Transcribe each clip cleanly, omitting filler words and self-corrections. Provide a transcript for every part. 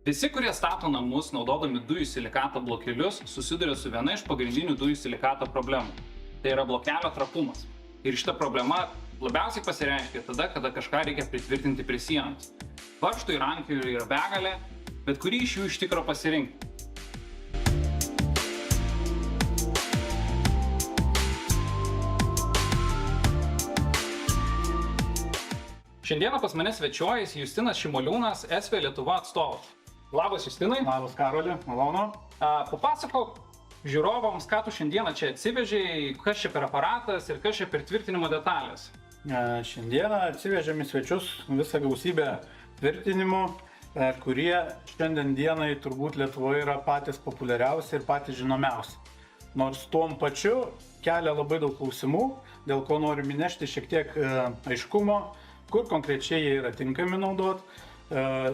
Visi, kurie stato namus naudodami dujų silikato blokelius, susiduria su viena iš pagrindinių dujų silikato problemų. Tai yra blokelio trapumas. Ir šita problema labiausiai pasireiškia tada, kada kažką reikia pritvirtinti prie sienos. Varžtų ir ankerių yra begalė, bet kurį iš jų iš tikro pasirinkti. Šiandieną pas mane svečiuojasi Justinas Šimoliūnas, SV Lietuva atstovas. Labas, Justinai. Labas, Karoli, malonu. Papasakok žiūrovams, ką tu šiandieną čia atsivežei, kas čia per aparatas ir kas čia per tvirtinimo detalės. Šiandieną atsivežėm į svečius visą gausybę tvirtinimų, kurie šiandien dienai turbūt Lietuvoje yra patys populiariausi ir patys žinomiausi. Nors tuom pačiu kelia labai daug klausimų, dėl ko norim įnešti šiek tiek aiškumo, kur konkrečiai jie yra tinkami naudot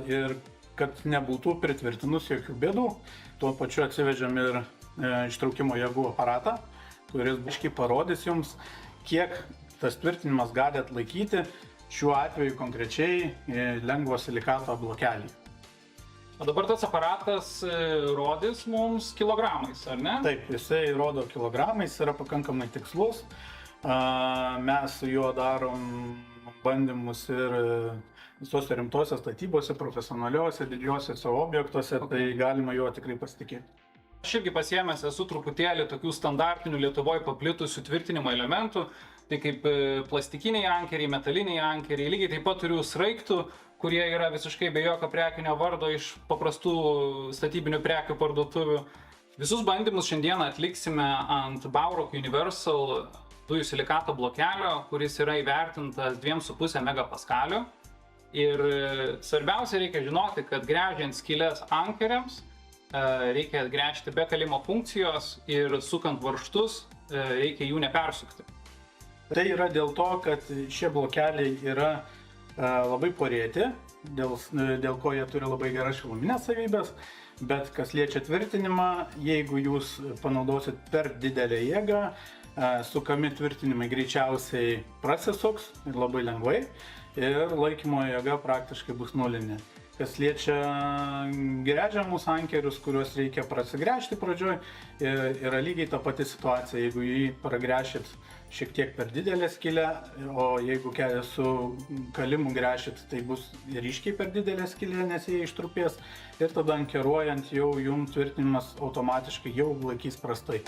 ir kad nebūtų pritvirtinus jokių bėdų. Tuo pačiu atsivežėm ir ištraukimo jėgų aparatą, kuris biškai parodys jums, kiek tas tvirtinimas gali atlaikyti šiuo atveju konkrečiai lengvo silikato blokelį. O dabar tas aparatas rodys mums kilogramais, ar ne? Taip, jisai rodo kilogramais, yra pakankamai tikslus. Mes su juo darom bandymus ir visose rimtose statybose, profesionaliuose, didžiuosiuose objektuose, tai galima juo tikrai pasitikėti. Aš irgi pasiėmęs esu truputėlį tokių standartinių Lietuvoje paplitusių tvirtinimo elementų, tai kaip plastikiniai ankeriai, metaliniai ankeriai, lygiai taip pat turiu sraigtų, kurie yra visiškai be jokio prekinio vardo iš paprastų statybinių prekių parduotuvių. Visus bandymus šiandieną atliksime ant Baurock Universal dujų silikato blokelio, kuris yra įvertintas 2,5 megapaskalio. Ir svarbiausia reikia žinoti, kad gręžiant skyles ankeriams reikia gręžti be kalimo funkcijos ir sukant varžtus reikia jų nepersukti. Tai yra dėl to, kad šie blokeliai yra labai porėti, dėl ko jie turi labai geras šiluminės savybės, bet kas liečia tvirtinimą, jeigu jūs panaudosit per didelę jėgą, sukami tvirtinimai greičiausiai prasisuks ir labai lengvai ir laikymo jėga praktiškai bus nulinė. Kas liečia gręžiamus ankerius, kuriuos reikia prasigręžti pradžioj, yra lygiai ta pati situacija. Jeigu jį pragręšit šiek tiek per didelę skylę, o jeigu su kalimu gręšit, tai bus ryškiai per didelė skylė, nes jie ištrupės ir tada ankeruojant jau jums tvirtinimas automatiškai jau laikys prastai.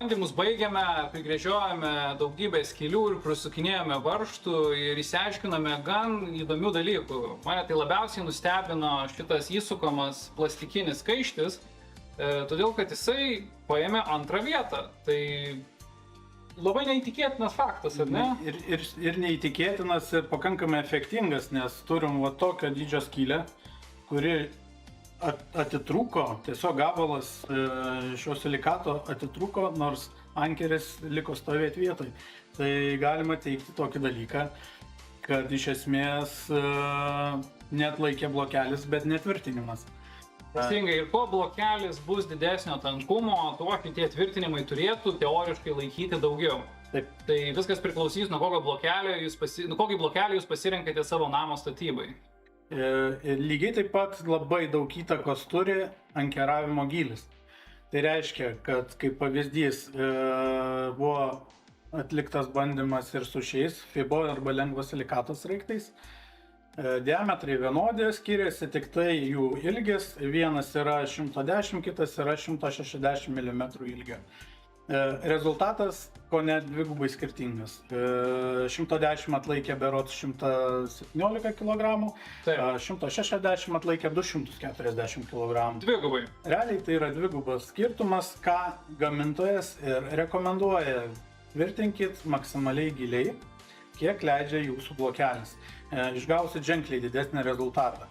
bandymus baigėme, prigrėžiojame daugybę skylių ir prisukinėjome varžtų ir išsiaiškinome gan įdomių dalykų. Mane tai labiausiai nustebino šitas įsukamas plastikinis kaištis, todėl kad jisai paėmė antrą vietą. Tai labai neįtikėtinas faktas, ar ne? Ir neįtikėtinas ir pakankamai efektingas, nes turim va tokią dydžio skylę, kuri atitrūko, tiesiog gabalas šio silikato atitrūko, nors ankeris liko stovėti vietoj. Tai galima teikti tokį dalyką, kad iš esmės neatlaikė blokelis, bet netvirtinimas. Teisingai, ir kuo blokelis bus didesnio tankumo, tuo šitie tvirtinimai turėtų teoriškai laikyti daugiau. Taip. Tai viskas priklausys, nuo kokį blokelį jūs pasirenkate savo namo statybai. Lygiai taip pat labai daug įtakos turi ankeravimo gylis. Tai reiškia, kad kaip pavyzdys buvo atliktas bandymas ir su šiais fibo arba lengvo silikato sraigtais. Diametrai vienodi, skiriasi tik tai jų ilgis. Vienas yra 110, kitas yra 160 mm ilgio. Rezultatas ko net dvigubai skirtingas. 110 atlaikė berods 117 kg, 160 atlaikė 240 kg. Dvigubai. Realiai tai yra dvigubas skirtumas, ką gamintojas ir rekomenduoja. Tvirtinkit maksimaliai giliai, kiek leidžia jūsų blokelis. Išgausit ženkliai didesnį rezultatą.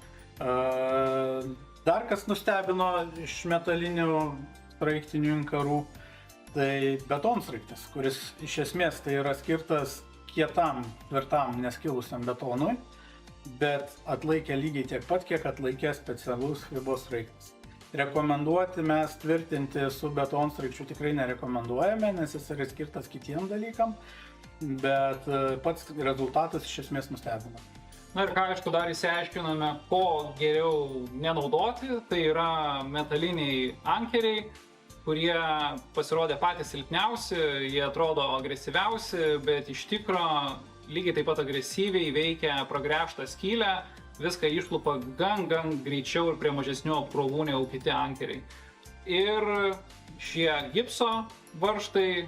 Dar kas nustebino iš metalinių sraigtinių inkarų, tai betonsraigtis, kuris iš esmės tai yra skirtas kietam, tvirtam, neskilusiam betonui, bet atlaikė lygiai tiek pat, kiek atlaikė specialus fibos sraigtis. Rekomenduoti mes tvirtinti su betonsraigčiu tikrai nerekomenduojame, nes jis yra skirtas kitiem dalykam, bet pats rezultatas iš esmės nustebino. Na ir ką, aišku, dar įsiaiškinome, ko geriau nenaudoti, tai yra metaliniai ankeriai, kurie pasirodė patys silpniausi, jie atrodo agresyviausi, bet iš tikro lygiai taip pat agresyviai veikia pragręžtą skylę, viską išlupa gan greičiau ir prie mažesnių apkrovų negu kiti ankeriai. Ir šie gipso varžtai,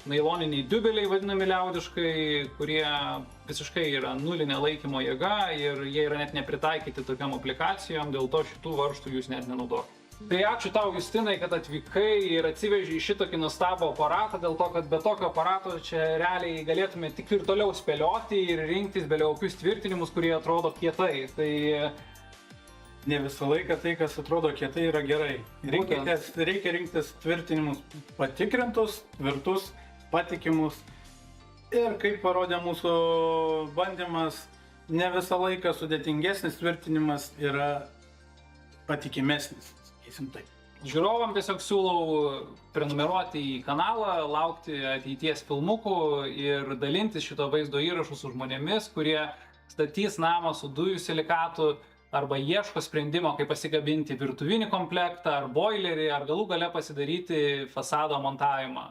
nailoniniai diubeliai vadinami liaudiškai, kurie visiškai yra nulinė laikymo jėga ir jie yra net nepritaikyti tokiam aplikacijom, dėl to šitų varžtų jūs net nenaudokite. Tai ačiū tau, Justinai, kad atvykai ir atsivežei šitokį nuostabų aparatą, dėl to, kad be tokio aparato čia realiai galėtume tik ir toliau spėlioti ir rinktis beliokius tvirtinimus, kurie atrodo kietai. Tai ne visą laiką tai, kas atrodo kietai, yra gerai. Reikia rinktis tvirtinimus patikrintus, tvirtus, patikimus. Ir kaip parodė mūsų bandymas, ne visą laiką sudėtingesnis tvirtinimas yra patikimesnis. Žiūrovam tiesiog siūlau prenumeruoti į kanalą, laukti ateities filmukų ir dalintis šito vaizdo įrašų su žmonėmis, kurie statys namą su dujų silikatu arba ieško sprendimo, kaip pasikabinti virtuvinį komplektą ar boilerį, ar galų gale pasidaryti fasado montavimą.